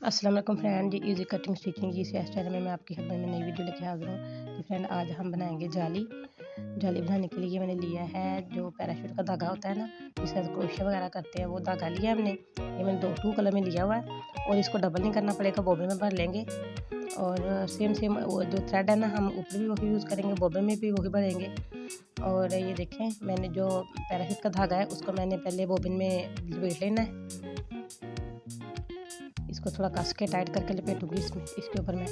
अस्सलाम वालेकुम फ्रेंड जी, easy cutting stitching जी इस चैनल में मैं आपकी खिदमत में नई वीडियो लेके हाजिर हूँ। तो फ्रेंड आज हम बनाएंगे जाली। जाली बनाने के लिए मैंने लिया है जो पैराशूट का धागा होता है ना, जिसका क्रोशिया वगैरह करते हैं, वो धागा लिया हमने। ये मैंने टू कलर में लिया हुआ है और इसको डबल नहीं करना पड़ेगा, बॉबन में भर लेंगे। और सेम वो जो थ्रेड है ना, हम ऊपर भी वही यूज़ करेंगे, बॉबन में भी वही भरेंगे। और ये देखें, मैंने जो पैराशूट का धागा है उसको मैंने पहले बॉबन में लपेट लेना है। इसको थोड़ा कस के टाइट करके लपेटूंगी इसके ऊपर मैं।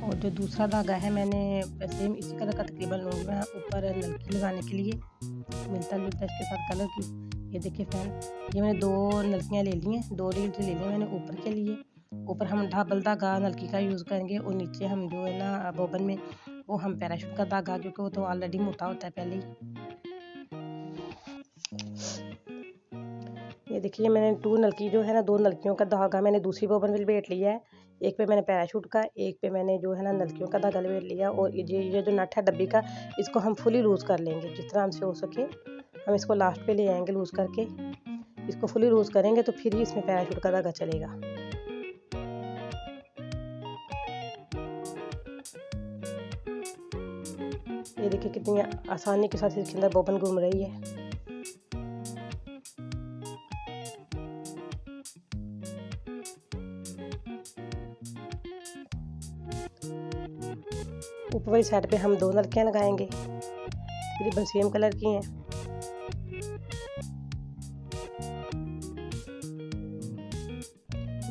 और जो दूसरा धागा है मैंने सेम इसी कलर का तकरीबन लूँगा ऊपर नलकी लगाने के लिए, मिलता जुलता इसके साथ कलर की। ये देखिए फ्रेंड, ये मैंने दो नलकियाँ ले ली हैं, दो रील ले ली मैंने ऊपर के लिए। ऊपर हम डबल धागा नलकी का यूज़ करेंगे और नीचे हम जो है ना बॉबन में वो हम पैराशूट का धागा, क्योंकि वो तो ऑलरेडी मोटा होता है पहले ही। ये देखिए, मैंने टू नलकी जो है ना, दो नलकियों का धागा मैंने दूसरी बॉबन में लपेट लिया है। एक पे मैंने पैराशूट का, एक पे मैंने जो है ना नलकियों का धागा लपेट लिया। और ये जो नट है डब्बी का, इसको हम फुली लूज़ कर लेंगे जितना हमसे हो सके। हम इसको लास्ट पे ले आएंगे लूज़ करके। इसको फुली लूज़ करेंगे तो फिर ही इसमें पैराशूट का धागा चलेगा। ये देखिए कितनी आसानी के साथ इसके अंदर बॉबन घूम रही है। ऊपर वाली साइड पे हम दो नलकियाँ लगाएंगे, तकरीबन सेम कलर की हैं।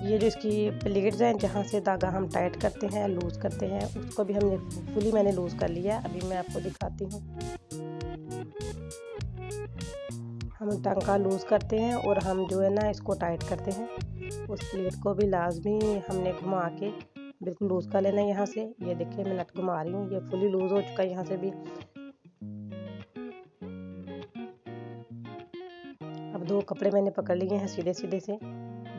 ये जो इसकी प्लेट्स हैं जहाँ से धागा हम टाइट करते हैं, लूज़ करते हैं, उसको भी हमने फुली मैंने लूज़ कर लिया। अभी मैं आपको दिखाती हूँ। हम टांका लूज़ करते हैं और हम जो है ना इसको टाइट करते हैं। उस प्लेट को भी लाजमी हमने घुमा के बिल्कुल लूज़ कर लेना है यहाँ से। ये देखिए मैं नट घुमा रही हूँ, ये फुली लूज़ हो चुका है यहाँ से भी। अब दो कपड़े मैंने पकड़ लिए हैं सीधे सीधे से।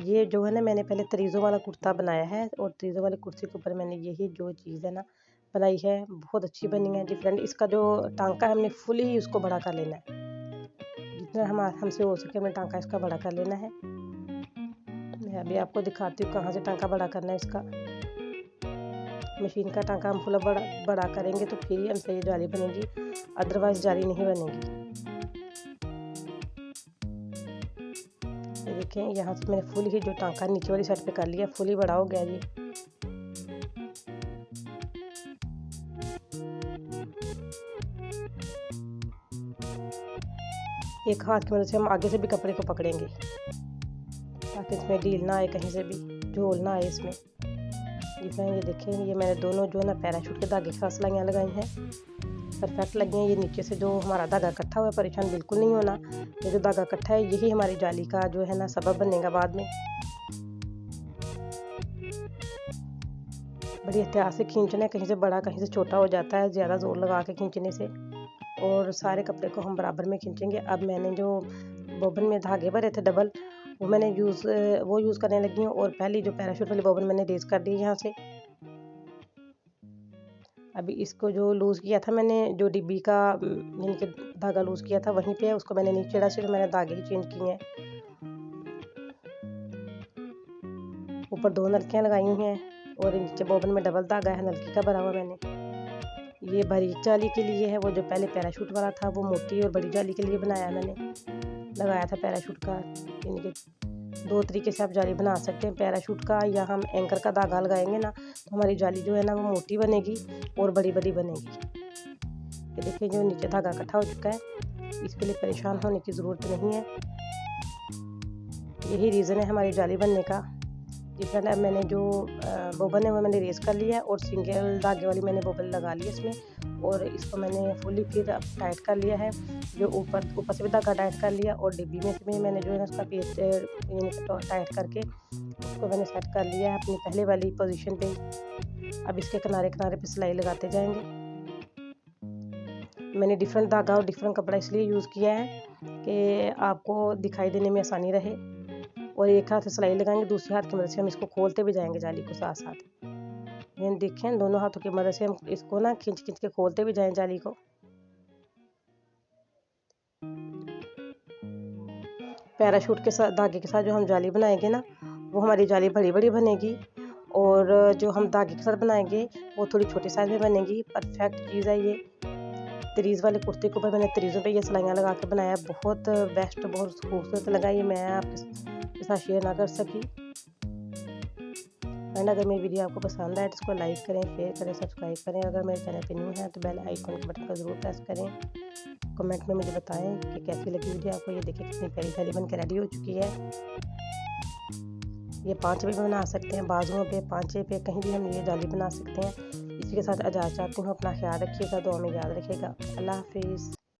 ये जो है ना, मैंने पहले तरीज़ों वाला कुर्ता बनाया है और तरीज़ों वाले कुर्ते के ऊपर मैंने यही जो चीज़ है ना बनाई है, बहुत अच्छी बनी है डिफरेंट। इसका जो टांका है हमने फुली उसको बड़ा कर लेना है, जितना हमसे हो सके हमें टांका इसका बड़ा कर लेना है। मैं अभी आपको दिखाती हूँ कहाँ से टांका बड़ा करना है इसका। मशीन का टांका हम फुल बड़ा करेंगे तो फिर ही हमसे ये जाली बनेगी, अदरवाइज जाली नहीं बनेगी। ये देखें, यहाँ से मैंने फुल ही जो टांका नीचे वाली साइड पे कर लिया, फुल ही बड़ा हो गया ये। एक हाथ की मदद से हम आगे से भी कपड़े को पकड़ेंगे ताकि इसमें ढील ना आए, कहीं से भी झोल ना आए इसमें। ये देखें, ये मैंने दोनों जो है ना पैराशूट के धागे के साथ सिलाइयाँ लगाई हैं, परफेक्ट लगी हैं। ये नीचे से जो हमारा धागा इकट्ठा हुआ है, परेशान बिल्कुल नहीं होना। ये जो धागा इकट्ठा है यही हमारी जाली का जो है ना सबब बनेगा बाद में। बड़ी एहतियात से खींचना है, कहीं से बड़ा कहीं से छोटा हो जाता है ज़्यादा ज़ोर लगा के खींचने से। और सारे कपड़े को हम बराबर में खींचेंगे। अब मैंने जो बॉबन में धागे भरे थे डबल, वो मैंने यूज़ करने लगी हूँ। और पहली जो पैराशूट वाली बॉबन मैंने रेज़ कर दी यहाँ से। अभी इसको जो लूज़ किया था मैंने, जो डिब्बी का यानी कि धागा लूज़ किया था वहीं पे है, उसको मैंने नीचे चढ़ा, सिर्फ मैंने धागे ही चेंज किए हैं। ऊपर दो नलकियाँ लगाई हुई हैं और नीचे बॉबन में डबल धागा है नलकी का भरा हुआ मैंने। ये बारीक जाली के लिए है, वो जो पहले पैराशूट वाला था वो मोटी और बड़ी जाली के लिए बनाया मैंने, लगाया था पैराशूट का। यानी कि दो तरीके से आप जाली बना सकते हैं, पैराशूट का या हम एंकर का धागा लगाएंगे ना तो हमारी जाली जो है ना वो मोटी बनेगी और बड़ी बड़ी बनेगी। ये देखिए, जो नीचे धागा इकट्ठा हो चुका है, इसके लिए परेशान होने की ज़रूरत नहीं है। यही रीज़न है हमारी जाली बनने का। डिफरेंट है, मैंने जो बॉबन है वो मैंने रेस कर लिया है और सिंगल धागे वाली मैंने बॉबन लगा ली इसमें। और इसको मैंने फुली फिर टाइट कर लिया है, जो ऊपर से भी धागा टाइट कर लिया। और डिब्बी में से भी मैंने जो है ना उसका पेच टाइट करके उसको मैंने सेट कर लिया है अपनी पहले वाली पोजीशन पे। अब इसके किनारे किनारे पे सिलाई लगाते जाएंगे। मैंने डिफरेंट धागा और डिफरेंट कपड़ा इसलिए यूज़ किया है कि आपको दिखाई देने में आसानी रहे। और एक हाथ से सिलाई लगाएंगे, दूसरे हाथ की मदद से हम इसको खोलते भी जाएंगे जाली को साथ साथ। ये देखें दोनों हाथों की मदद से हम इसको ना खींच खींच के खोलते भी जाएं जाली को। पैराशूट के साथ धागे के साथ जो हम जाली बनाएंगे ना, वो हमारी जाली बड़ी बड़ी बनेगी, और जो हम धागे के साथ बनाएंगे वो थोड़ी छोटी साइज में बनेगी। परफेक्ट चीज़ है ये। तरीज़ वाले कुर्ते के ऊपर मैंने तरीज़ों पे ये सिलाइयाँ लगा के बनाया, बहुत बेस्ट, बहुत खूबसूरत लगा। ये मैं आपके साथ शेयर ना कर सकी। एंड अगर मेरी वीडियो आपको पसंद आए तो इसको लाइक करें, शेयर करें, सब्सक्राइब करें। अगर मेरे चैनल पे न्यू है तो बेल आइकन के बटन को ज़रूर प्रेस करें। कमेंट में मुझे बताएं कि कैसी लगी वीडियो आपको। ये देखिए कितनी प्यारी प्यारी बन के रेडी हो चुकी है। ये पांचे पे बना सकते हैं, बाजुओं पे, पांचे पे, कहीं भी हम ये जाली बना सकते हैं। इसी के साथ इजाज़त चाहती हूँ। अपना ख्याल रखिएगा, दुआ में याद रखिएगा। अल्लाह हाफिज़।